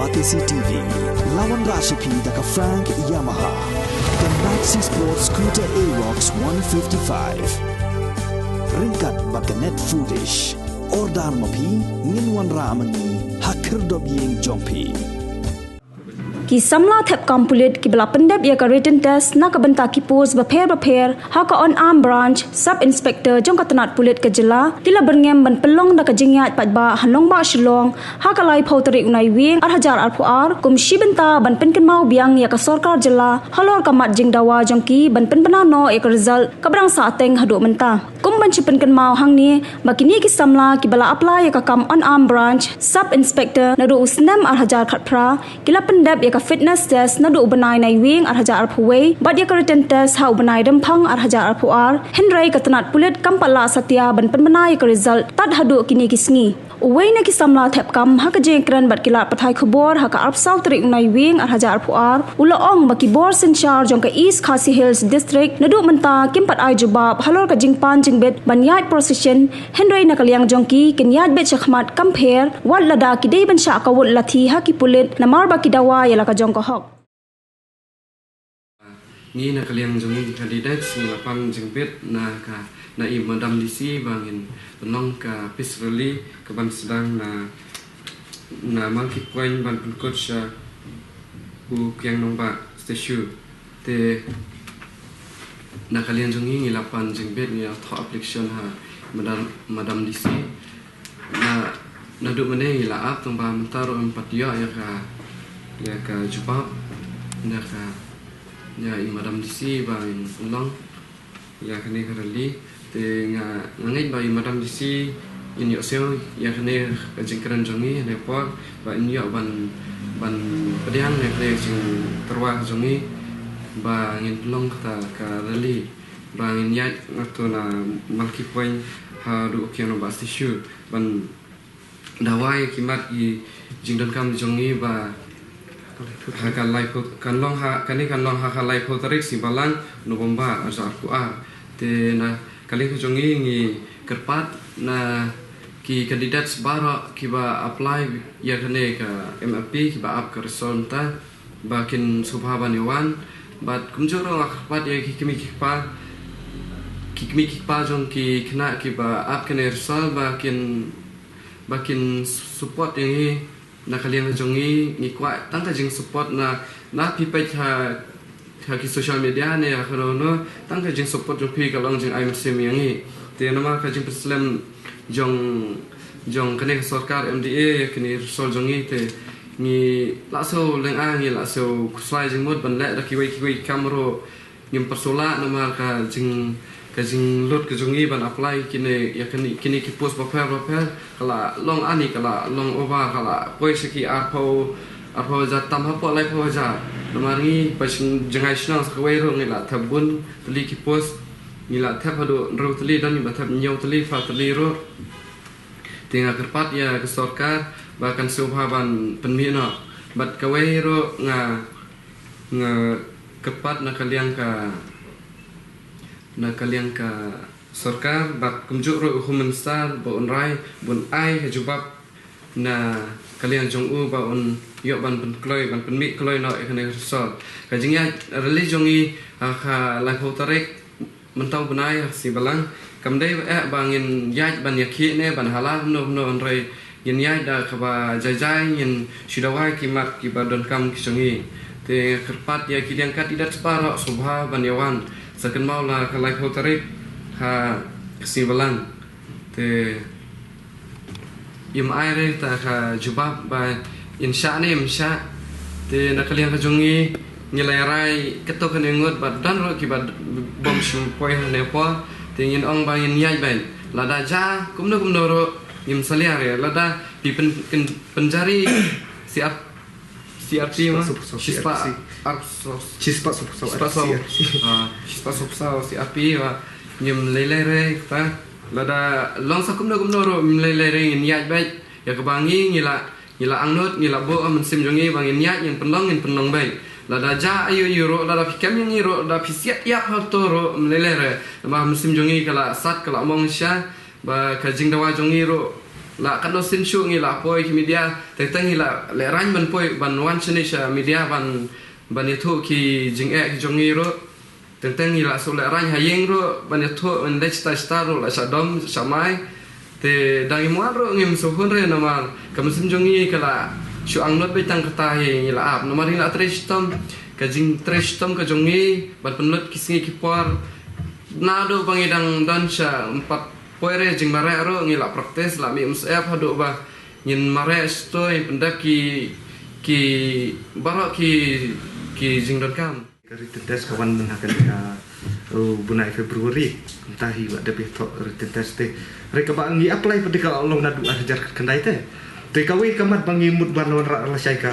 Batisi TV, lawan Rashipi daka Frank Yamaha, dan Maxi Sports Scooter Aerox 155. Ringkat baganet foodish, ordar mapi, nginwan ramani, hakir dobyeng jompi. Ki samla thep kampulit ki bela pendep ya ka written test na ka benta ki pos baper ha ka on arm branch sub inspector jong ka tanat pulit ka jela tila berngem ban pelong da ka jingyat pat ba hanong ba shilong ha ka lai phau tarik unai wing ar hajar ar puar kum shi benta ban penken mau biang ya ka sarkar jela halor ka mat jing dawa jong ki ban pen no ek result ka brang sa teng hadu menta kum ban chi penken mau hang ni makini ki samla ki bela apply ya ka kam on arm branch sub inspector na ru usnem ar hajar khat pra kila pendep ya fitness test na du banai nai wing ar hajar arpuwei bad ya written test ha banai dempang ar hajar arpuar henrai katanat pulit kampala satya ban penbenai ka result tad hadu kini kisngi uwei na kisamla thep kam ha ka jengkran bad kilat pathai khobor ha ka arp south tri nai wing ar hajar arpuar ula ong baki bor sinchar jong ka east khasi hills district na du menta kimpat ai jubab halor ka jingpan jingbet banyat procession henrai na kaliang jongki kenyat bet chakhmat compare wal lada ki dei ban sha ka wol lathi ha ki pulit namar baki dawa ya ka jong ka hok ni na kaliang jongi candidates ni lapang jingbet na ka na i madam disi bangin penong ka peacefully ka ban sedang na monkey point ban coach u kyang nomba statue te na kaliang jongi ni lapang jingbet ni tho application ha madam disi na du mene ila ap tong ba mentaro empat ya ka jubab na ka ya i madam disi ba in long ya kene karali te ngai ba i madam disi in yo seo ya kene ka jingkran jongi ne po ba in yo ban pediang ne kre jing terwa jongi ba ngin long ta ka rali ba in ya ngato na monkey point ha du kyano ba statue ban dawai kimat i jingdan kam jongi ba hakan lai kan long ha ha lai pho tarik si balang no bomba asa ku te na kali ko jongi ngi kerpat na ki kandidat sebara ki ba apply ya kane ka MFP ki ba ap ka resulta ba kin subhaban yawan bat kumjoro kerpat ya ki kimi pa jong ki kena ki ba ap kane result ba kin support yang na kalian jongi ni kwa tangka jing support na pipai ha ki social media ne akrono tangka jing support jo pi kalong jing ai mesim yang ni te nama ka jing preslam jong kene sarkar MDA ya kini sol jongi te ni laso leng ni laso slide jing mod ban le da kiwi kamero ngim persola nama ka jing lot ke jongi ban apply kini ya kini ki post papel kala long ani kala long over kala poi seki arpo za tam ha po lai po za namari pasing jangai snang skwai ro ngila thabun tli ki post ngila thap hado ro tli dan ni bathap nyau tli fa tli ro tinga kerpat ya ke sarkar bahkan subhaban penmina bat kawai ro nga kepat na kaliang ka sarkar bat kumjuk ro human star bon rai bon ai hajubab na kaliang jong u ba on yo ban kloi ban mi kloi no ekane resol ka jingya reli jongi ha la hotarek mentau benai si balang kamdai bangin yaj ban yakhi ne ban hala no on rai yin yaj da ka ba jajai yin shidawai kimat ki badon kam ki jongi te kerpat ya kiliang kat tidak separo subha ban yawan sakan mau la kalai hotarek ha si balang te im aire ta ka jubab ba insya ne insya te na kalian ka jongi ngilai rai ketok ne ngot bad dan ro ki bad bom shum poi ne po te ngin ong ba ngin yai ban lada ja kumno ro im saliare lada pi penjari CRP mah Cispa Supsau CRP wa nyem lele pa lada long sakum ro lele nyat baik ya kebangi ngila angnut ngila bo mensim jongi bangin nyat yang penong baik lada ja ayo euro lada pikam yang euro lada pisiat ya hartoro lele ma mensim jongi kala sat kala mong sha ba kajing dawa jongi ro la kan no sin shu ngi la poi ki media te tang ngi la le ran ban poi ban wan chini sha media ban itu ki jing ki jongi ro te tang ngi la so le ran ha yeng ro ban itu en le sta ro la sha dom sha mai te dang mu ro ngi so hun re na ma kam sim jongi kala shu ang not be tang kata hi ngi la ap no mari la trestom ka jing trestom ka jongi ban penut kisingi ki por nado pangidang dansha 4 poire jing mare ro ngi la practice la mi musaf hado ba nyin mare stoi pendak ki barok ki jing dot kam written test kawan menakan bunai Februari tahi wa de beto written test te reka ba ngi apply pada ka Allah nadu ajar kendai te te kawi kamat bangi mud balon ra lasai ka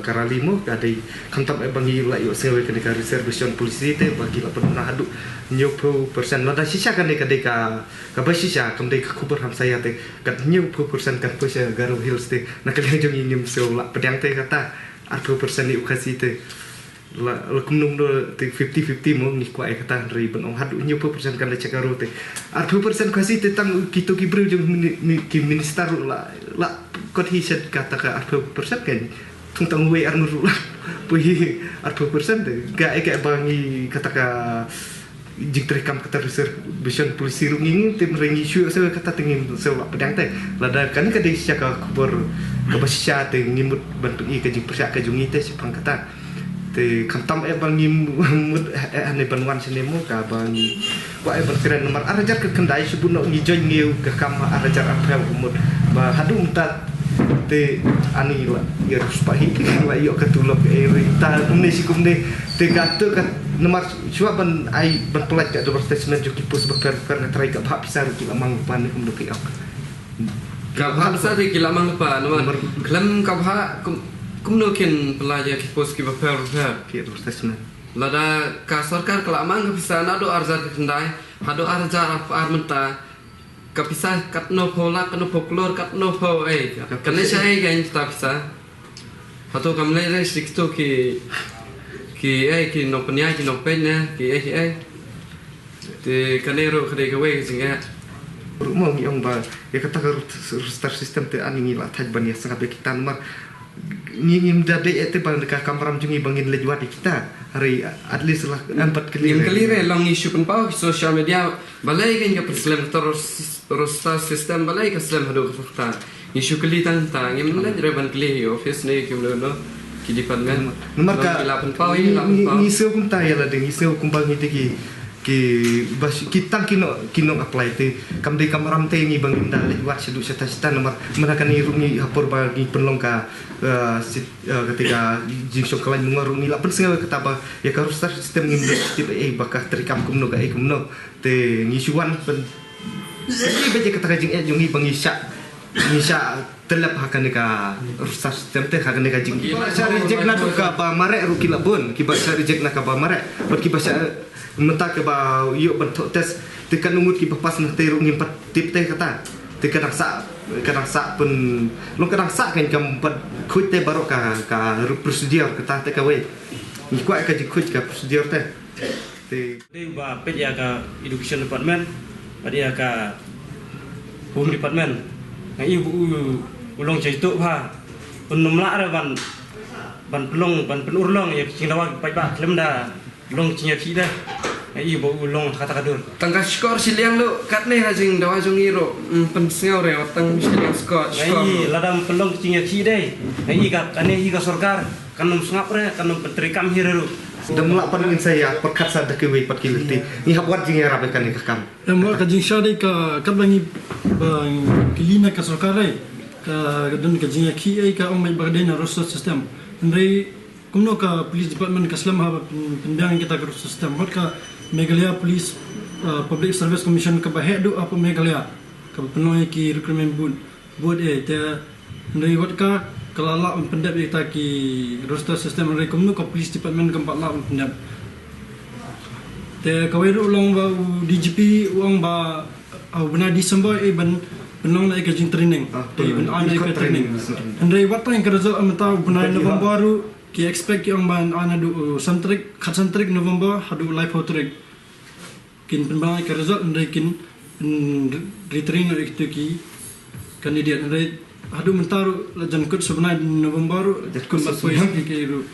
karalimo ka dei kantam bangi la yo sewe ka ka reservation polisi te bagi la pernah hadu 90% la sisa kan ka dei ka basisa kam dei ka kuber ham saya te ka 90% kan pesa Garo Hills te nak kali jong ingim so la pedang te kata 40% ni ukasi te la kumnum do te 50-50 mo ni kwa kata ri ben hadu 90% kan cek Garo te 40% kasi te tang kito kibril jong ki minister la kot hi set kata ka 40% kan tung tang we arnu la pui 40% te ga bangi kata ka jing terekam kata reservation polisi runging tim rengi syu se kata tingin se la pedang te lada kan ka de syaka kubur ka basya te ngimut ban pi ka jing persya ka jungi te sipang kata te kantam bangi mut ane banwan senemo ka bangi wa berkeren nomor arajar ke kendai sebuno ngi join ngiu ka kam arajar apa umut ba hadu mutat te ani la ya ruspahi la yo katulok ta umne sikumne te gato ka nomor suaban ai ban pelat ka do statement jo kipus bakar karena trai ka bha pisar ki amang pan kum do ki ak ka bha pisar ki lamang pa nomor klam ka bha kum no ken pelajar kipus ki bakar ki do statement lada ka sarkar kala amang ka pisar na do arjar ka kendai hado arjar apa armenta ka pisar kat no pola kat no folklore kat no po kan sai ga ta pisar hado kamle re sikto ki no penya ki no penya ki te kanero khade ka we singa rumong yang ba ya kata star system te ani ngila taj ban ya sangat kita nomor ngim dade ete bang ka kamaram jungi bangin lejwat kita hari at least lah 4 kali re long isu pen pau social media balai kan ka preslam terus system balai ka slam hado ka fakta isu kali tang ngim le reban kali office ne kim no ki department nomor ka lapan pau ini lapan pau ni seo kum ta ya la ding seo kum bang ite ki bas kita kino apply te kam de kamaram te ni bangin da lewat sedu seta nomor menakan ni rungi hapor bagi penlong ka ketika jingsok kalain mengorungi la pensenga kata ba ya ka rustar sistem ngim tiba bakah terikam kumno ga kumno te ngisuan pen ni beje kata jing jungi bangisya ngisa telap hakan ka rustar sistem te hakan ka jing sa reject na ka ba mare ruki labun ki ba sa reject na ka ba mare bat ki ba sa menta ke ba yo bentuk tes tekan umut ki pas na teru ngimpat tip teh kata tekan sa pun lo kadang sa kan kam pat khut te baro ka prosedur kata te ka we ni kwa ka jikut ka prosedur te ba pe ya ka education department pada ka home department ngai ulong caitu ha penumla ra ban pelong ban penurlong ya cingdawa pai ba klem da long cinya ki dah bo long kata kadur tangka skor siliang lo kat ne hajing dawa jongi ro pensel re otang siliang skor ladam pelong cinya ki dai ka kane ka sarkar kanum sngap re kanum pentrikam hiru demla panin saya perkat sa dekewe pat kilti ni hapwat jing era bekan ni kam demla ka jing shade ka bangi kilina ka sarkar re ka dan ka jing ki ai ka umai bagdena roster system ndai kumno ka police department ka slam ha pendang kita ka system hot ka Meghalaya Police Public Service Commission ka bahe do apa Meghalaya ka penoy ki recruitment board te ndai wat ka kalala pendap kita ki roster system ndai kumno ka police department ka patla pendap te ka weru long ba DGP uang ba bena December ban penong na ka jing training ban ana ka training ndai wat tang ka result amta bena November baru ki expect yang ban ana du santrik khat santrik November hadu live outrik kin penbang ka result ndai kin retrain itu ki kandidat dari hadu mentaru lajan kut sebenarnya November kun matpoi haki ke iru